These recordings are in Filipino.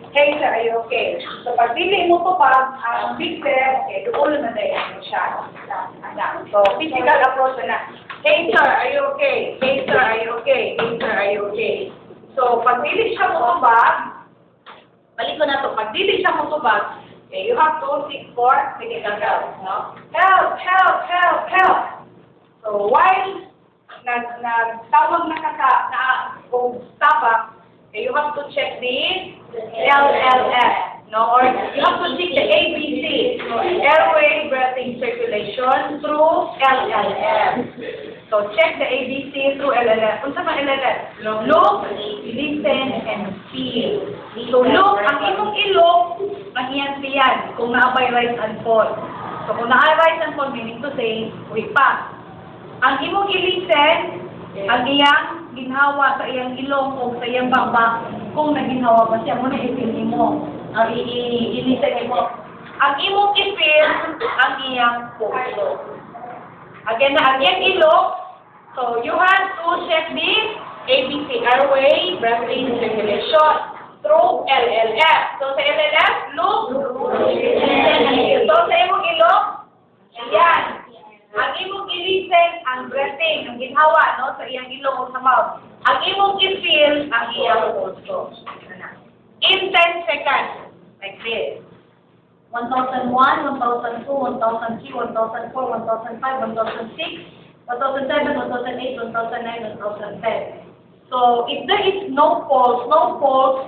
Hey sir, are you okay? So pag dili mo to pag ang big step, okay, doon na dayan siya. So physical approach na. Hey sir, are you okay? Hey sir, are you okay? Hey sir, are you okay? So pag dili siya mo tubag, balik ko na to. Pag dili siya mo tubag, okay, you have to seek for medical help, no? Help, help, help, help. So while nagtawag na kung tapa, okay, you have to check the LLF, no? Or you have to check the ABC, so airway, breathing, circulation through LLF. So check the ABC through LLF. Kung sa mga LLF, look, listen, and feel. So look, ang imong ilok, mag-iyan-siyan kung naabay rise and fall. So kung naabay rise and fall, meaning to say, uwi pa. Ang imong i-listen, ang iyang ginhawa sa iyang ilong o sa iyang baba, kung naginhawa pa siya, muna i-feel mo. Ang i-listen mo. Ang imong i-feel, ang iyang puso. Again, ang iyang ilong, so you have to check the ABC, airway, breathing, circulation, through LLF. So sa LLF, look, so sa imong ilong, ayan. Ang imong i-listen, ang breathing, ang ginhawa, no, sa iyang ilong o sa mouth. Ang imong i-feel, ang iyang puso. In 10 seconds, like this. 1001, 1002, 1003, 1004, 1005, 1006, 1007, 1008, 1009, 1010. So, if there is no pulse,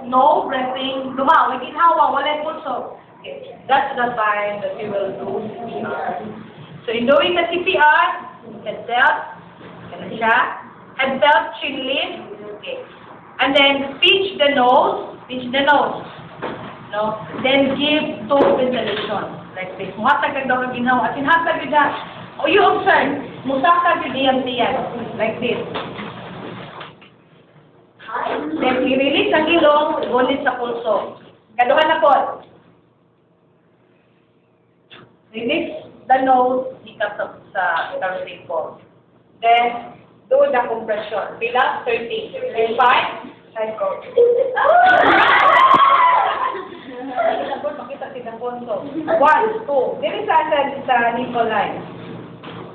no breathing, lumaw, ginhawa, wala pulso. Okay. That's the time that we will do CPR. So, in doing the CPR, head belt, head belt, chin lift, okay. And then pinch the nose, no? Then give tube ventilation, like this. Muhatag kag daw ang ginawa, at sinhatag yun na, o you observe, musakag yun diyan, like this. Then i-release ang ilong, gulit sa pulso. Kaduhan na po. Release the nose, hikap sa carotid pulse. Then, do the compression. Bilang 30. 35. Cycle. Makita silang ponso. 1, 2. Dili sa nipple line.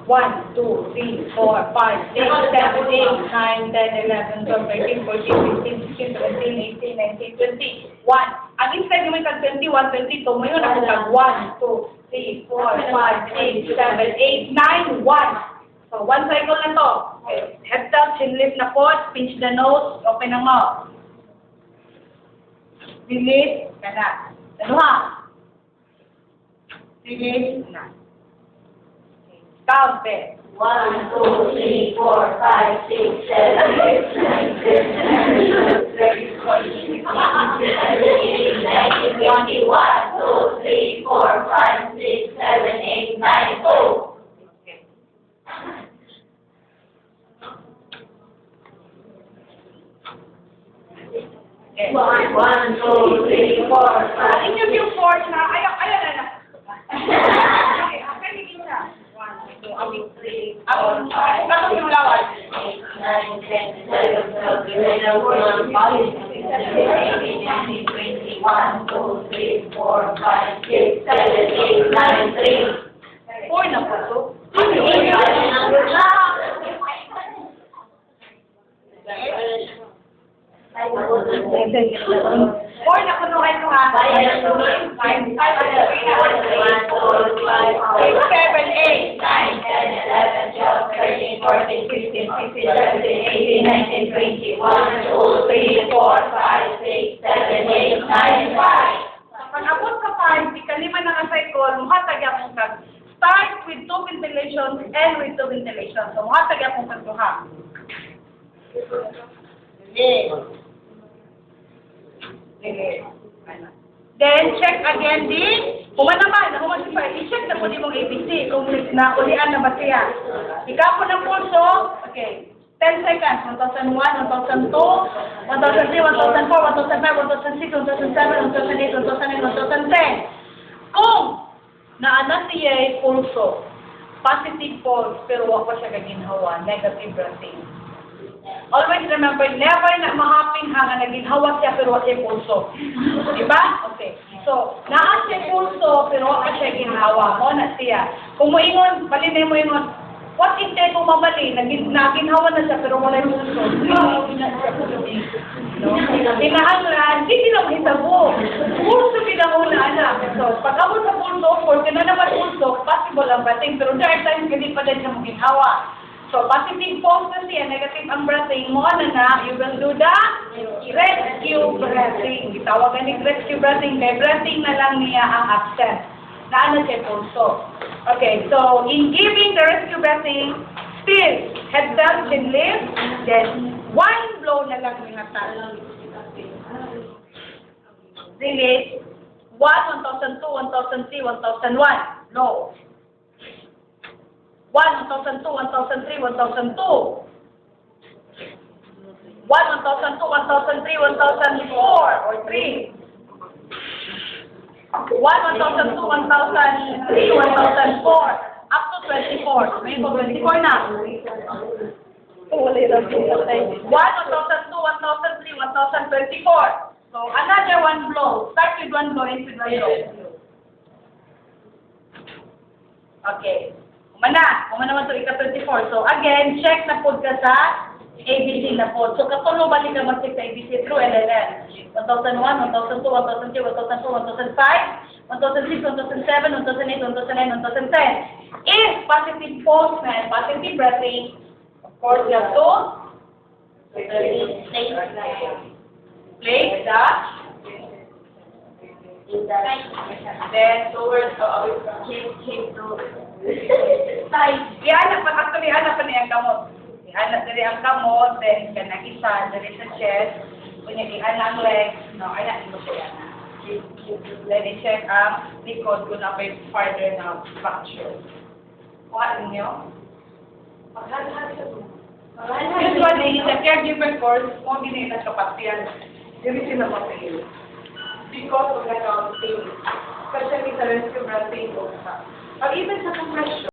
1, 2, 3, 4, 5, 6, 7, 8, 9, 10, 11, 12, 13, 14, 15, 16, 17, 18, 19, 20. 1. Ang inside naman kag 21, 22. Ngayon ako kag 1, 2, 3, 4, 5, 6, 7, 8, 9, 1. So, 1 cycle na to. Okay. Head down, chin lift na po. Pinch the nose. Open ang mouth. Release. Kana. Danuha. Release. Na. Count it. 1, 2, 3, 4, 5, 6, 7, 8, 9, 10, 11, 12, 13, 14, 15, 16, 17, 18, 19, 20, 1, 2, 3, 4, 5, 6, 7, 8, 9, 2. Okay. 1, 2, 3, 4, 5. Inyo yung force na, ayaw na. Okay, okay, hindi na. 1, 2, 3, 4, 5. Bakit yung lawan? 8, 9, 10, 11, 12, 13, 14, 15, 16, 17, 18, 19, 20, 1, 2, 3, 4, 5, 6, 7, 8, 9, 3. 4 na po to. Four na kuno kayo ha. 5, 6, 7, 8, 9, 10, 11, 12, 13, 14, 15, 16, 17, 18, 19, 20. 1, 2, 3, 4, 5, 6, 7, 8, 9, 5. Pag abot sa 5, di kalima na ang cycle, muhatag akong kag. Start with tube ventilation, end with tube ventilation. So, muhatag akong kag duha. Then, check again din. Kung ano naman, kung ano pa, i-check na po din mong ABC. Kung naulian na ba siya. Ikaw po ng pulso. Okay. 10 seconds. 1001, 1002, 1003, 1004, 1005, 1006, 1007, 1008, 1009, 1010. Kung naana siya pulso, positive pulse, pero wala pa siya kaginhawa, negative breathing. Always remember, never na mahapin nga naging hawak siya pero wala siya pulso. Diba? Okay. So, naas siya pulso pero wala siya ginhawa. Mo na siya. Kung mo ingon, balinay mo ingon, what if tayo mamali, naginhawa na siya pero wala yung pulso. Kinahanglan, hindi lang hitabo. Pulso kinahuna, anak. So, pag abot sa pulso, of course, na naman pulso, possible ang breathing, pero there are times hindi pa din siya maginhawa. So, positive pulse na siya, negative ang breathing mo, na, you will do the rescue breathing. Itawagan ni rescue breathing, kay breathing na lang niya ang absent. Naano siya pulso. Okay, so, in giving the rescue breathing, still, head down, chin lift, then, one blow na lang yung atal. Release. 1, 1,002, 1,003, 1,001. Low. 1, 1,002, 1,003, 1,002. 1, 1,002, 1,003, 1,004, or 3. 1, 1,002, 1,003, 1,004. Up to 24. May po 24 na. 1, 1,002, 1,003, 1,024. So, another one blow. Start with one blow, end with one blow. Okay. Kumana man ito ika-24. So, again, check na po ka sa ABC na po. So, katulo balik ka mag-check sa ABC through LLN. 1,001, 1,002, 1,003, 1,004, 1,005, 1,006, 1,007, 1,008, 1,009, 1,010. If positive pulse na positive breathing, of course, you have to place then towards ihanap pa actually ihanap pa niya ang kamot. Ihanap dali ang kamot, then kanang isa dali sa chest, kunya ihanap ang legs, no, ihanap mo siya na. Then i-check ang likod kung na may farther na fracture. Kuha ninyo. Usually, in the caregiver course, mo ginila kapatian. Dili sila mapahil. Because of the counting, especially sa rescue breathing o sa, or even sa compression.